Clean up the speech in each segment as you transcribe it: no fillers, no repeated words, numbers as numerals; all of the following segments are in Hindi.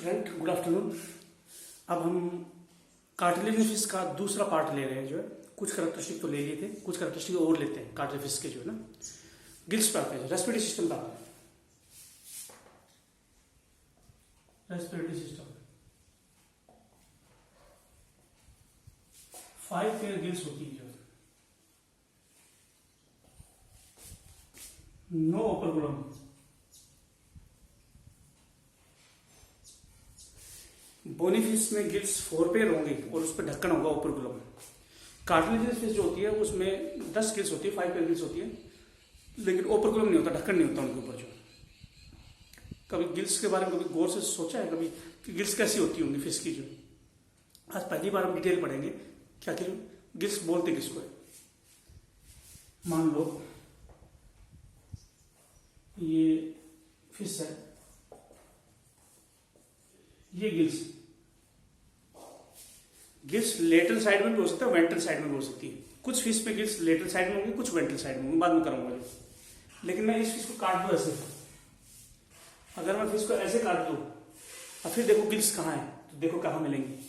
Friend good afternoon. अब हम कार्टिलेजिनस फिश का दूसरा पार्ट ले रहे हैं। जो है कुछ करैक्टरिस्टिक तो ले लिए थे, कुछ करैक्टरिस्टिक और लेते हैं कार्टिलेजिनस फिश के। जो है ना, गिल्स पे आते हैं, रेस्पिरेटरी सिस्टम पे आते हैं। रेस्पिरेटरी सिस्टम 5 पेयर गिल्स होती है। जो नो ओपरकुलम, बोनी फिश में गिल्स 4 पेयर होंगे और उस पर ढक्कन होगा ओपरकुलम। कार्टिलेजिनस फिश जो होती है उसमें 10 गिल्स होती है, 5 पेयर गिल्स होती है, लेकिन ओपरकुलम नहीं होता, ढक्कन नहीं होता उनके ऊपर। जो कभी गिल्स के बारे में कभी गौर से सोचा है कभी कि गिल्स कैसी होती होंगी फिश की? जो आज पहली बार हम डिटेल पढ़ेंगे कि आखिर गिल्स बोलते किसको है। मान लो ये फिश है, ये गिल्स लेटरल साइड में भी हो सकता है, वेंट्रल साइड में भी हो सकती है। कुछ फिश में गिल्स लेटरल साइड में होंगी, कुछ वेंट्रल साइड में होंगी, बाद में करूंगा जो। लेकिन मैं इस फिश को काट दूं ऐसे, अगर मैं फिश को ऐसे काट दूं और फिर देखो गिल्स कहाँ है, तो देखो कहाँ मिलेंगी।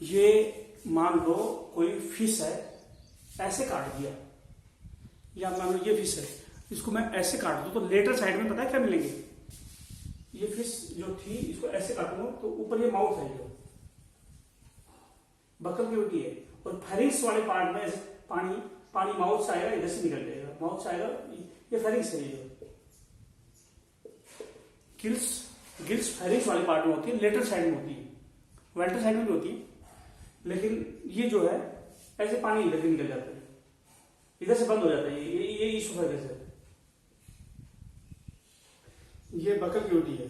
ये मान लो कोई फिश है, ऐसे काट दिया, या मान लो ये फिश है, इसको मैं ऐसे काट दूं तो लेटर साइड में पता है क्या मिलेंगे? ये फिश जो थी इसको ऐसे काटूंगा तो ऊपर ये माउथ है, जो बकल की रोटी है, और फेरिंग्स वाले पार्ट में ऐसे पानी पानी माउथ से आएगा, इधर से निकल जाएगा, माउथ से आएगा, ये फेरिंग्स है। ये गिल्स गिल्स फेरिंग्स वाले पार्ट में होती है, लेटर साइड में होती है, वेंट्रल साइड में भी होती है, लेकिन ये जो है ऐसे पानी इधर से निकल जाता है, इधर से बंद हो जाता है। ये इशू है। जैसे ये बकल क्यूटी है,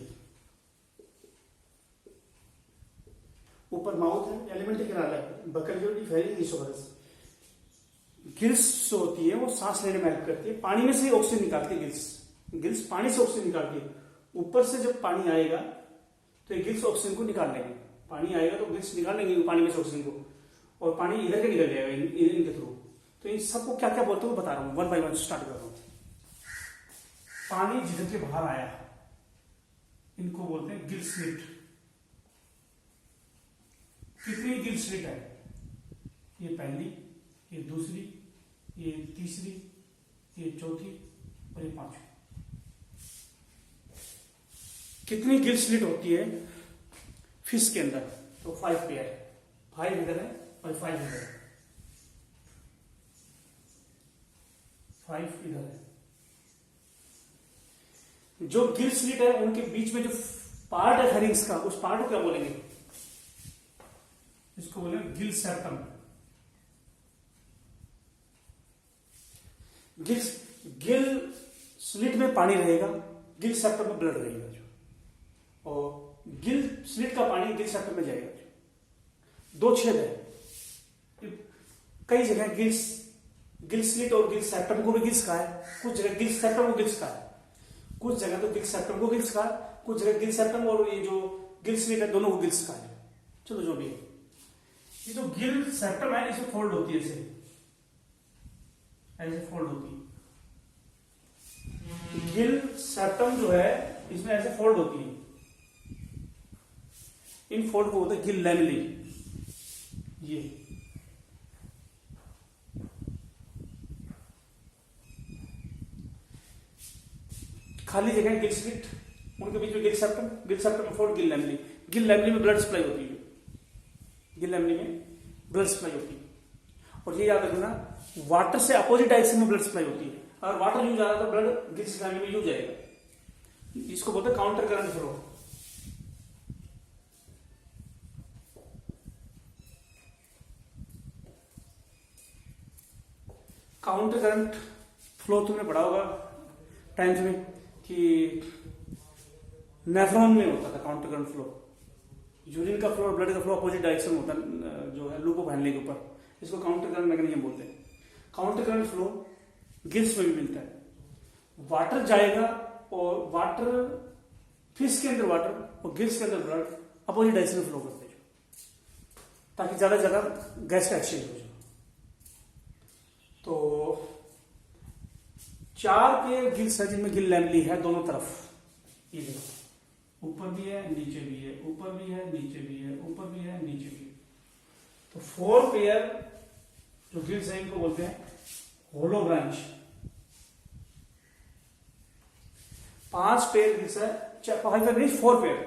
ऊपर माउथ है, एलिमेंट्री किनारा है, बकल क्यूटी फेरिंग इसोफेगस। गिल्स जो होती है वो सांस लेने में हेल्प करती है, पानी में से ऑक्सीजन निकालती है। गिल्स पानी से ऑक्सीजन निकालती है। ऊपर से जब पानी आएगा तो ये गिल्स ऑक्सीजन को निकाल लेंगे, पानी आएगा तो गिल्स निकाल लेंगे पानी में से ऑक्सीजन को, और पानी इधर के निकल जाएगा इनके थ्रू। तो इन सबको क्या क्या बोलते हैं वो बता रहा हूँ, 1 बाय 1 स्टार्ट कर रहा हूँ। पानी जिधर के बाहर आया इनको बोलते हैं गिल स्लिट। कितनी गिल स्लिट है? ये पहली, ये दूसरी, ये तीसरी, ये चौथी और ये पांचवी। कितनी गिल स्लिट होती है फिश के अंदर? तो 5 पेयर, 5 इधर है और 5 इधर है, 5 इधर है। जो गिल स्लिट है उनके बीच में जो पार्ट है फेरिंग्स का, उस पार्ट को क्या बोलेंगे? इसको बोलेंगे गिल सेप्टम। गिल स्लिट में पानी रहेगा, गिल सेप्टम में ब्लड रहेगा, जो और गिल स्लिट का पानी गिल सेप्टम में जाएगा। 2 छेद है कई जगह, गिल स्लिट और गिल सेप्टम को भी गिल्स कहा है, कुछ जगह गिल सेप्टम को गिल्स कहा है, कुछ जगह तो गिल सेप्टम को गिल्स कहा, कुछ जगह गिल सेप्टम और ये जो गिल स्लिट है दोनों को गिल्स कहा है। चलो जो भी है, ये जो गिल सेप्टम है इसे फोल्ड होती है, ऐसे फोल्ड होती है। गिल सेप्टम जो है इसमें ऐसे फोल्ड होती है, इन फोल्ड को बोलते हैं गिल लैमेली। ये खाली जगह गिल स्लिट, उनके बीच में गिल सेप्टम में फोल्ड, गिल लैमेली में ब्लड सप्लाई होती है, गिल लैमेली में ब्लड सप्लाई होती है। और ये याद रखना, वाटर से अपोजिट डायरेक्शन में ब्लड सप्लाई होती है। अगर वाटर यूज आ रहा है तो ब्लड गिल लैमेली में यूज जाएगा। इसको बोलते हैं counter current flow. Counter current flow तुमने पढ़ा होगा टाइम्स में कि नेफ्रॉन में होता था काउंटर करंट फ्लो। यूरिन का फ्लो और ब्लड का फ्लो अपोजिट डायरेक्शन होता है, जो है लूप ऑफ हेनले के ऊपर। इसको काउंटर करंट मैकेनिज्म बोलते हैं। काउंटर करंट फ्लो गिल्स में भी मिलता है। वाटर जाएगा और वाटर, फिश के अंदर वाटर और गिल्स के अंदर ब्लड अपोजिट डायरेक्शन में फ्लो करते हैं, ताकि ज्यादा से ज्यादा गैस का एक्सचेंज हो जाए। तो 4 पेयर गिल्स है जिनमें गिल लैमेली है दोनों तरफ, ये देखो ऊपर भी है नीचे भी है, ऊपर भी है नीचे भी है, ऊपर भी है नीचे भी है। तो 4 पेयर जो गिल्स है इनको बोलते हैं होलो ब्रांच। 5 पेयर गिल्स है, 5 पेयर नहीं 4 पेयर,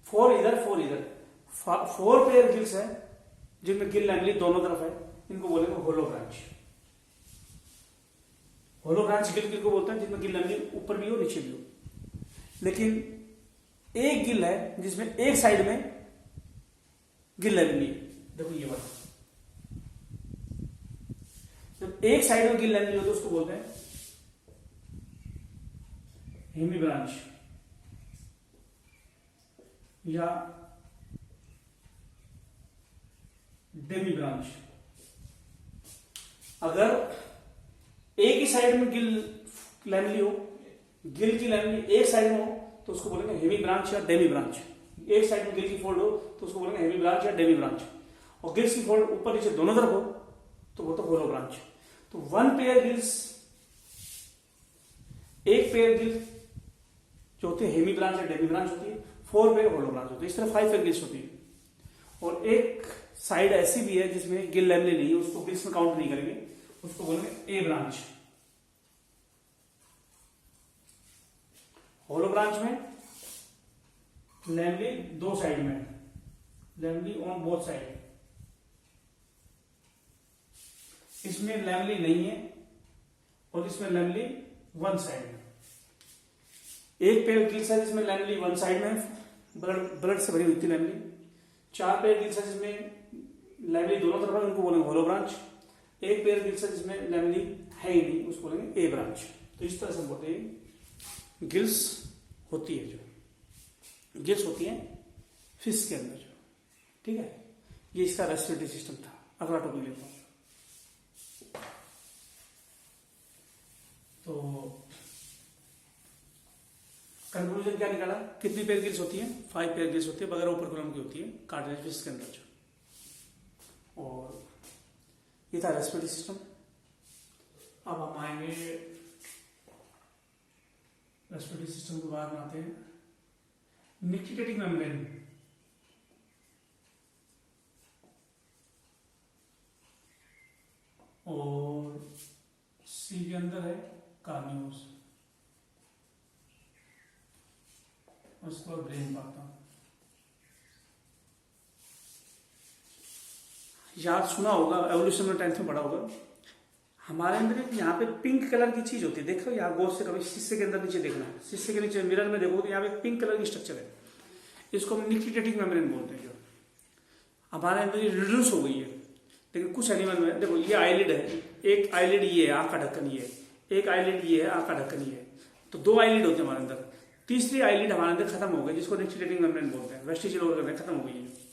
4 इधर 4 इधर, 4 पेयर गिल्स है जिनमें गिल लैमेली दोनों तरफ है, इनको बोलेंगे होलो ब्रांच। होलो ब्रांच गिल को बोलते हैं जिसमें गिल लैमेली ऊपर भी हो नीचे भी हो। लेकिन एक गिल है जिसमें एक साइड में गिल लैमेली है, देखो ये वाला, जब एक साइड में गिल लैमेली हो तो उसको बोलते हैं हेमी ब्रांच या डेमी ब्रांच। अगर एक ही साइड में गिल लैमेली हो, गिल की लैमेली एक साइड में हो तो उसको बोलेंगे हेमी ब्रांच या डेमी ब्रांच। एक साइड में गिल की फोल्ड हो तो उसको बोलेंगे हेमी ब्रांच या डेमी ब्रांच, और गिल्स की फोल्ड ऊपर नीचे दोनों तरफ हो तो वो तो होलो ब्रांच। तो 1 पेयर गिल्स, एक पेयर गिल जो होती है हेमी ब्रांच या डेमी ब्रांच होती है, 4 पेयर होलो ब्रांच होती है। इस तरह 5 पेयर गिल्स होती है। और एक साइड ऐसी भी है जिसमें गिल लैमेली नहीं है, उसको गिल्स में काउंट नहीं करेंगे, उसको बोलेंगे ए ब्रांच। होलो ब्रांच में लैमेली 2 साइड में, लैमेली ऑन बोथ साइड। इसमें लैमेली नहीं है और इसमें लैमेली 1 साइड में। एक पेयर गिल्स है जिसमें लैमेली 1 साइड में, ब्लड से भरी हुई थी लैमेली। 4 पेयर गिल्स है जिसमें लैमेली दोनों तरफ है, उनको बोलेंगे होलो ब्रांच। एक पेयर गिल्स है जिसमें लैमेली है ही नहीं, उसको बोलेंगे ए ब्रांच। तो इस तरह से बोलते हैं गिल्स होती है, जो गिल्स होती है फिश के अंदर जो, ठीक है। ये इसका रेस्पिरेटरी सिस्टम था। अगला टॉपिक लेता हूं। तो कंक्लूजन क्या निकाला, कितनी पेयर गिल्स होती है? 5 पेयर गिल्स होती है, बगैर ओपर्कुलम की होती है कार्टिलेज फिश के अंदर जो। और ये था रेस्पिरेटरी सिस्टम। अब हम आएंगे रेस्पिरेटरी सिस्टम के बाद में आते हैं निक्टिटेटिंग मेम्ब्रेन। और सी के अंदर है कार्नियोस, और उसके बाद ब्रेन पाता। याद सुना होगा, एवोल्यूशन में 10th में पढ़ा होगा, हमारे अंदर एक यहाँ पे पिंक कलर की चीज होती है। देखो यहाँ गौर से कभी शीशे के अंदर नीचे देखना, शीशे के नीचे मिरर में देखो तो यहाँ पे पिंक कलर की स्ट्रक्चर है, इसको हम निक्टिटेटिंग मेम्ब्रेन बोलते हैं। जो हमारे अंदर ये रिड्यूस हो गई है, लेकिन कुछ एनिमल में देखो, ये आईलिड है, एक आईलिड ये है, आंख का ढक्कन ये है, एक आईलिड ये है, आंख का ढक्कन ये है, तो 2 आईलिड होते हैं हमारे अंदर। तीसरी आईलिड हमारे अंदर खत्म हो गई, जिसको निक्टिटेटिंग मेम्ब्रेन बोलते हैं, वेस्टिजियल ऑर्गन खत्म हो गई है।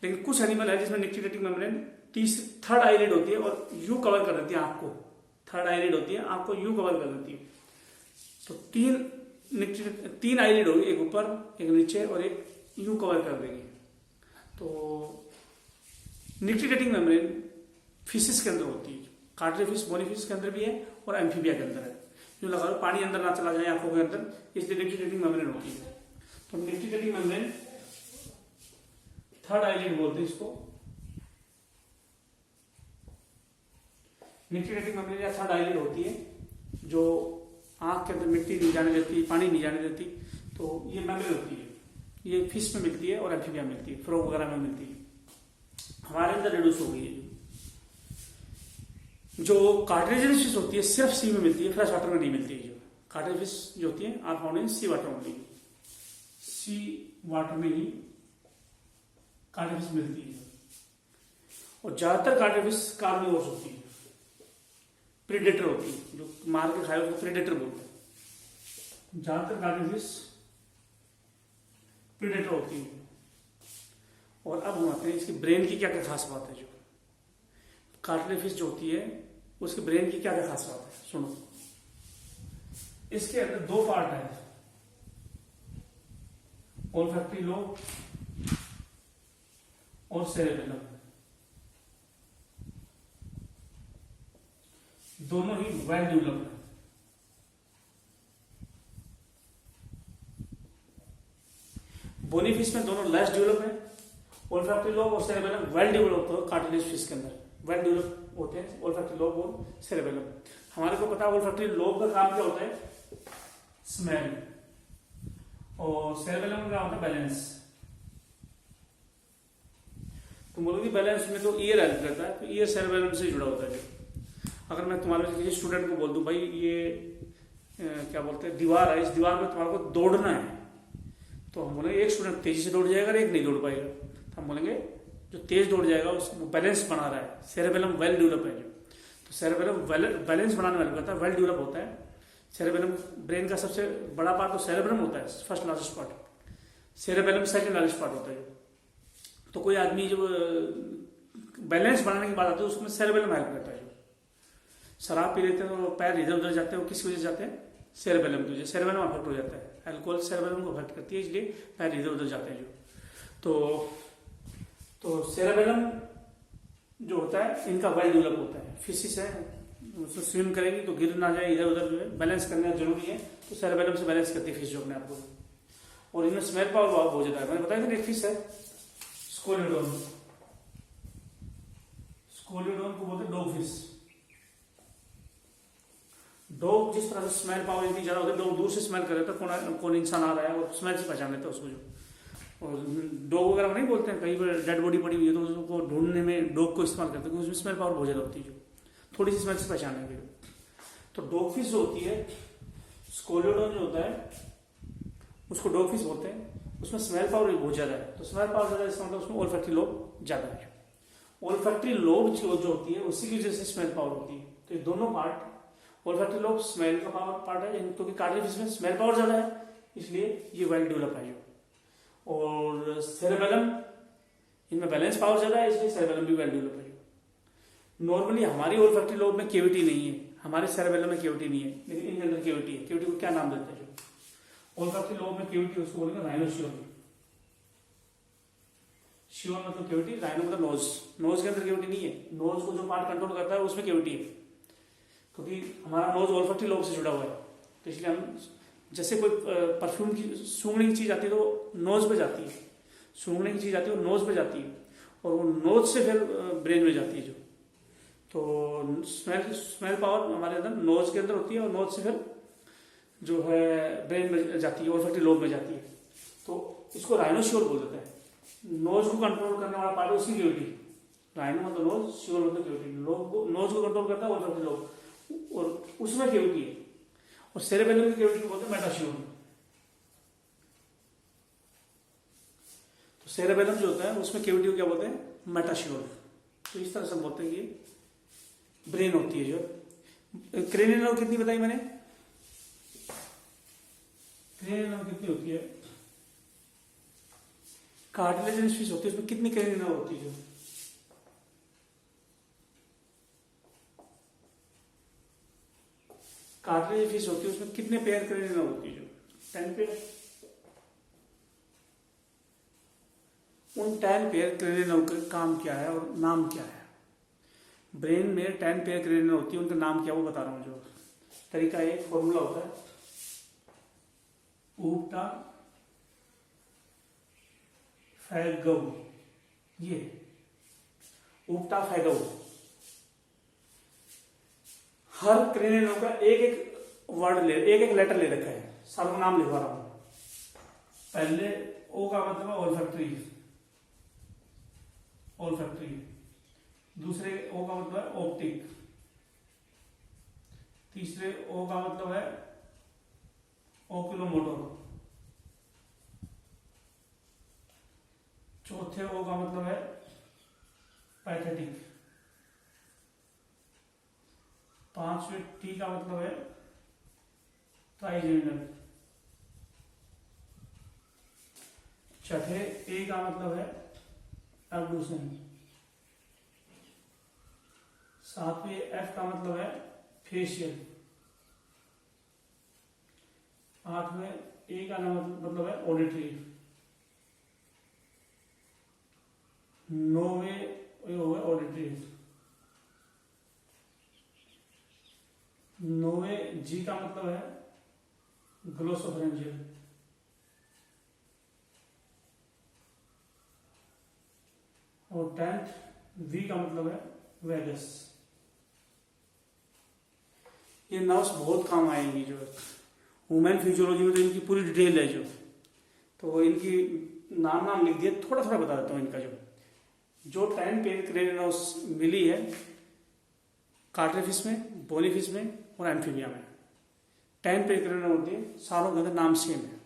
लेकिन कुछ एनिमल है जिसमें निक्टिटेटिंग मेम्ब्रेन 3rd आईलिड होती है और यू कवर कर देती है आंख को। 3rd आईलिड होती है, आंख को यू कवर कर देती है। तो 3 आईलिड होगी, एक ऊपर एक नीचे और एक यू कवर कर देगी। तो निक्टिटेटिंग मेम्ब्रेन फिशेस के अंदर होती है, कार्टिलेज फिश, बोनी फिश के अंदर भी है और एम्फीबिया के अंदर है। जो लगा लो पानी अंदर ना चला जाए आंखों के अंदर, इसलिए निक्टिटेटिंग मेम्ब्रेन होती है। तो निक्टिटेटिंग मेम्ब्रेन 3rd आईलिड बोलते हैं इसको। निक्टिटेटिंग मेम्ब्रेन या 3rd आईलिड होती है, जो आंख के अंदर मिट्टी नहीं जाने देती, पानी नहीं जाने देती। तो ये मेम्ब्रेन होती है, ये फिश में मिलती है और एम्फीबिया मिलती है, फ्रॉग वगैरह में मिलती है। हमारे अंदर रिड्यूस हो गई है। जो कार्टिलेजिनस फिश होती है सिर्फ सी में मिलती है, फ्रेश वाटर में नहीं मिलती है। जो कार्टिलेज फिश जो होती है are found in sea water only, sea water में ही कार्टिलेज फिश मिलती है। और ज्यादातर कार्टिलेज फिश कार्निवोरस होती है, प्रेडेटर होती है, जो मार के खाए उसको प्रेडेटर बोलते हैं। ज्यादातर कार्टिलेज फिश प्रेडेटर होती है। और अब हम आते हैं इसकी ब्रेन की क्या क्या खास बात है। जो कार्टिलेज फिश जो होती है उसके ब्रेन की क्या क्या खासियत है सुनो। इसके अंदर दो पार्ट है, ओल्फैक्टरी लोब और सेरेबेलम, दोनों ही वेल डेवलप्ड है। बोनी फिश में दोनों लेस डेवलप है, ओल्फैक्टरी लोब और सेरेबेलम वेल डेवलप हो कार्टिलेज फिश के अंदर, वेल डेवलप होते हैं ओल्फैक्टरी लोब और सेरेबेलम। हमारे को पता है ओल्फैक्टरी लोब का काम क्या होता है, स्मेल, और सेरेबेलम का काम होता है बैलेंस। तो बोलोगे बैलेंस में तो ईयर हेल्प करता है, तो ईयर सेरेबेलम से जुड़ा होता है। अगर मैं तुम्हारे किसी स्टूडेंट को बोल दूं भाई ये क्या बोलते हैं दीवार है, इस दीवार में तुम्हारे को दौड़ना है, तो हम बोलेंगे एक स्टूडेंट तेजी से दौड़ जाएगा और एक नहीं दौड़ पाएगा, तो हम बोलेंगे जो तेज दौड़ जाएगा उसको बैलेंस बना रहा है, सेरेबेलम वेल डेवलप है जो। तो सेरेबेलम बैलेंस बनाने वाला करता है, वेल डेवलप होता है। सेरेबेलम ब्रेन का सबसे बड़ा पार्ट तो सेरेबेलम होता है, first largest part, cerebellum second largest part होता है। तो कोई आदमी जब बैलेंस बनाने की बात आती है उसमें सेरेबेलम हेल्प करता है। शराब पी लेते हैं तो पैर इधर उधर जाते हैं, वो किस वजह से जाते हैं, सेरेबेलम की वजह, सेरेबेलम अफेक्ट हो जाता है, अल्कोहल सेरेबेलम को अफेक्ट करती है, इसलिए पैर इधर उधर जाते हैं जो। तो सेरेबेलम जो होता है इनका वेल डेवलप होता है, फिशिस है उसमें स्विम करेगी तो गिर ना जाए इधर उधर, जो है बैलेंस करना जरूरी है, तो सेरेबेलम से बैलेंस करती है फिश जो अपने आप को। और इनमें स्मेल पावर बहुत हो जाता है, मैंने बताया था एक फिश है स्कोलिडोन, स्कोलिडोन को बोलते हैं डॉग फिश। डॉग जिस तरह से स्मेल पावर इतनी ज्यादा होती है, डॉग दूर से स्मेल कर लेता है कौन इंसान आ रहा है, और स्मेल से पहचान लेता है उसको जो। और डॉग वगैरह नहीं बोलते हैं, कहीं पर डेड बॉडी पड़ी हुई है तो उसको ढूंढने में डॉग को इस्तेमाल करते हैं, उसमें स्मेल पावर बहुत ज्यादा होती है, जो थोड़ी सी स्मेल से पहचानेंगे। तो डॉग फिश जो होती है, स्कोलिडोन जो होता है उसको डॉग फिश बोलते हैं, उसमें स्मेल पावर बहुत ज्यादा है। तो स्मेल पावर ज्यादा इसका मतलब उसमें ओल्फैक्टरी लोब ज्यादा है। ओल्फैक्टरी लोब जो होती है उसी की वजह से स्मेल पावर होती है। तो ये दोनों पार्ट, ओल्फैक्टरी लोब स्मेल का पावर पार्ट है, क्योंकि कार्टिलेज फिश में स्मेल पावर ज्यादा है इसलिए ये वेल डेवलप है जो। और सेरेबेलम इनमें बैलेंस पावर ज्यादा है इसलिए सेरेबेलम भी वेल डेवलप है जो। नॉर्मली हमारी ओल्फैक्टरी लोब में केविटी नहीं है, हमारे सेरेबेलम में केविटी नहीं है, लेकिन इनके अंदर केविटी है। केविटी को क्या नाम देते हैं जो ओल्फैक्टरी लोब में केविटी, उसको बोलेंगे राइनोशियोन। शियोन मतलब केविटी, राइनो मतलब नोज, नोज के अंदर केविटी नहीं है, नोज को जो पार्ट कंट्रोल करता है उसमें केविटी है, क्योंकि हमारा नोज ओल्फैक्टरी लोब से जुड़ा हुआ है। तो इसलिए हम जैसे कोई परफ्यूम की सूंघने की चीज आती है तो नोज पे जाती है, सूंघने की चीज आती है वो नोज पे जाती है, और वो नोज से फिर ब्रेन में जाती है जो। तो स्मेल पावर हमारे अंदर नोज के अंदर होती है, और नोज से फिर जो है ब्रेन में जाती है, ओल्फैक्टरी लोब में जाती है। तो इसको राइनोशियोर बोल देते हैं। नोज को कंट्रोल करने वाला पार्ट है उसकी केविटी, राइनो मतलब नोज, शियोर मतलब केविटी। नोज को कंट्रोल करता है ओल्फैक्टरी लोब, और उसमें केविटी है। और सेरेबेलम की केविटी को बोलते हैं मेटाशियोन। तो सेरेबेलम जो होता है उसमें केविटी को क्या बोलते हैं, मेटाशियोन। तो इस तरह से बोलते हैं कि ब्रेन होती है जो। क्रेनियल नर्व कितनी बताई मैंने, क्रेनियल नर्व कितनी होती है, कार्टिलेजिनस फिश होती है उसमें कितनी क्रेनियल नर्व होती है जो, कार्टिलेज फिश होती है उसमें कितने पेयर क्रेनियल नर्व होती है जो, 10 पेयर। उन 10 पेयर क्रेनियल नर्व का काम क्या है और नाम क्या है। ब्रेन में 10 पेयर क्रेनियल नर्व होती है, उनका नाम क्या वो बता रहा हूं जो। तरीका एक फॉर्मूला होता है, ऊपटा फैगव, ये ऊपटा फैगव। हर क्रेनियल नर्व का एक एक वर्ड ले, एक एक लेटर ले रखा है, सर्वनाम लिखवा रहा हूं। पहले ओ का मतलब है ओल्फैक्टरी, ओल्फैक्टरी। दूसरे ओ का मतलब है ऑप्टिक। तीसरे ओ का मतलब है ओक्यूलोमोटर। चौथे ओ का मतलब है पैथेटिक। पांचवें टी का मतलब है ट्राइजेंडल। छठे ए का मतलब है एब्डूसन। सातवें एफ का मतलब है फेशियल। आठवें ए का मतलब है ऑडिटरी। नौवें ये हो गया ऑडिटरी। नौवें जी का मतलब है ग्लोसोफरेंजियल। और 10th वी का मतलब है वेगस। ये नर्व्स बहुत काम आएंगी जो ह्यूमन फिजियोलॉजी में, तो इनकी पूरी डिटेल है जो, तो इनकी नाम लिख दिए, थोड़ा थोड़ा बता देता हूँ इनका। जो 10 पेरिक्रेनियल नर्व्स मिली है कार्टरीफिश में, बोनीफिश में और एम्फीबिया में। 10 पेरिक्रेनियल होती है, सारों के अंदर नाम सेम है।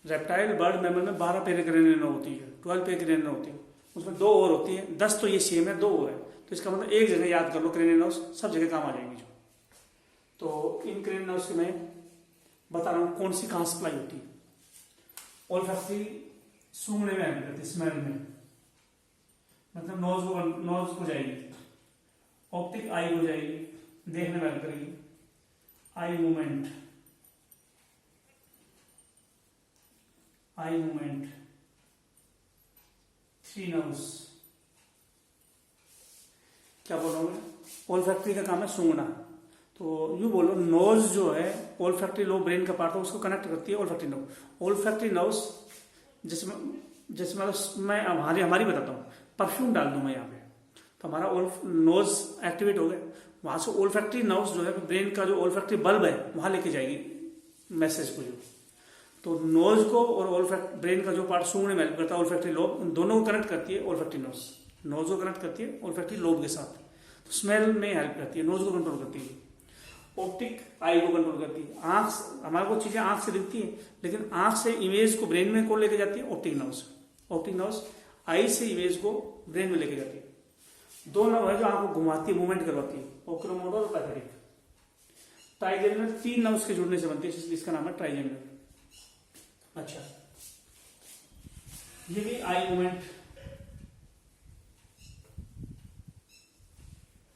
रेप्टाइल बर्ड मैमल में 12 पेरिक्रेनियल होती है, 12 पेरिक्रेनियल होती है, उसमें 2 और होती है। 10 तो ये सेम है, 2 और है, तो इसका मतलब एक जगह याद कर लो, क्रेनियल नर्व्स सब जगह काम आ जाएंगी जो। तो इन क्रेनियल नर्व्स में बता रहा हूँ कौन सी कहाँ सप्लाई होती है। ओल्फैक्टरी सूंघने में हेल्प करती है, स्मेल में, मतलब नोज को जाएगी। ऑप्टिक आई हो जाएगी, देखने में हेल्प करेगी। Eye movement, eye movement. 3 nerves, क्या बोल रहा हूँ मैं, ओल्फैक्टरी का काम है सूंघना, तो यूं बोलो नोज जो है ओल्फैक्टरी लोब ब्रेन का पार्ट है, उसको कनेक्ट करती है ओल्फैक्टरी नर्व। ओल्फैक्टरी नर्व्स जैसे मैं हमारी बताता हूँ, परफ्यूम डाल दूं मैं यहाँ पे तो हमारा नोज एक्टिवेट हो गया, वहां से ओल्फैक्टरी नर्व्स जो है ब्रेन का जो ओल्फैक्टरी बल्ब है वहां लेके जाएगी मैसेज को जो। तो नोज को और ब्रेन का जो पार्ट सूंघने में हेल्प करता है ओल्फैक्टरी लोब, उन दोनों को कनेक्ट करती है ओल्फैक्टरी नर्व्स। नोज को कनेक्ट करती है ओल्फैक्टरी लोब के साथ, तो स्मेल में हेल्प करती है, नोज को कंट्रोल करती है। ऑप्टिक आई को कंट्रोल करती है। आंख, हमारे को चीजें आंख से दिखती है, लेकिन आंख से इमेज को ब्रेन में कौन लेके जाती है, ऑप्टिक नर्व्स। ऑप्टिक नर्व्स आई से इमेज को ब्रेन में लेके जाती है। 2 नर्व है जो आंख को घुमाती है, मूवमेंट करवाती है, ओक्यूलोमोटर और पैथेटिक। ट्राइजेमिनल 3 नर्व्स के जुड़ने से बनती है, इसका नाम है ट्राइजेमिनल। अच्छा, ये भी आई मूवमेंट,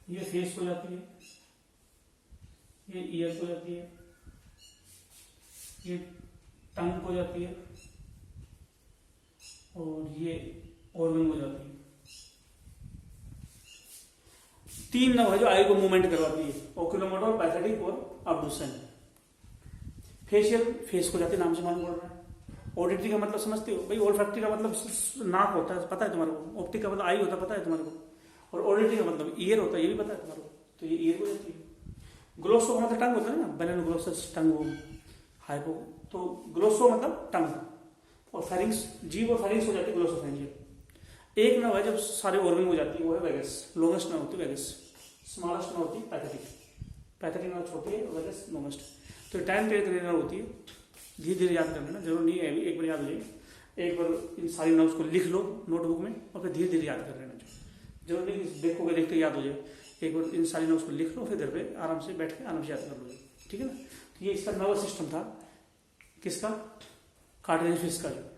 ये फेस को जाती है, ये ईयर को जाती है, ये टंग को जाती है और ये ऑर्गन को जाती है। 3 नर्व है जो आई को मूवमेंट करवाती है, ओक्यूलोमोटर, पैथेटिक और अब्डुसन। फेशियल फेस को जाती है, नाम से मालूम पड़ रहा है। ऑडिटरी का मतलब समझते हो भाई, ओल्फैक्टरी का मतलब नाक होता है, पता है तुम्हारे को। ऑप्टिक का मतलब आई होता है, पता है तुम्हारे को। और ऑडिटरी का मतलब ईयर होता है, ये भी पता है तुम्हारे को, तो ये ईयर को जाती है। ग्लोसो का मतलब टंग होता है ना, बेलन ग्लोसस टंग हो, हाइपो, तो ग्लोसो मतलब टंग। और फेरिंग्स, जीभ और फेरिंग्स हो जाती है ग्लोसोफेरिंजियल। एक नर्व है जब सारे ऑर्गन हो जाती है, वो है वेगस। लॉन्गेस्ट नर्व होती है वेगस, स्मॉलेस्ट नर्व होती है पैथेटिक। पैथेटिक नर्व छोटी है, वेगस लॉन्गेस्ट। तो 10 पेरिक्रेनियल नर्व होती है। धीरे धीरे याद कर लेना, जरूर नहीं है एक बार याद हो जाए। एक बार इन सारी नर्व्स को लिख लो नोटबुक में और फिर धीरे धीरे याद कर लेना। जरूर नहीं देखोगे देखते याद हो जाए, एक बार इन सारी नर्व्स को लिख लो, फिर घर पे आराम से बैठ के आराम से याद कर लो, ठीक है ना। तो ये इसका नर्वस सिस्टम था, किसका, कार्टिलेजिस का। जो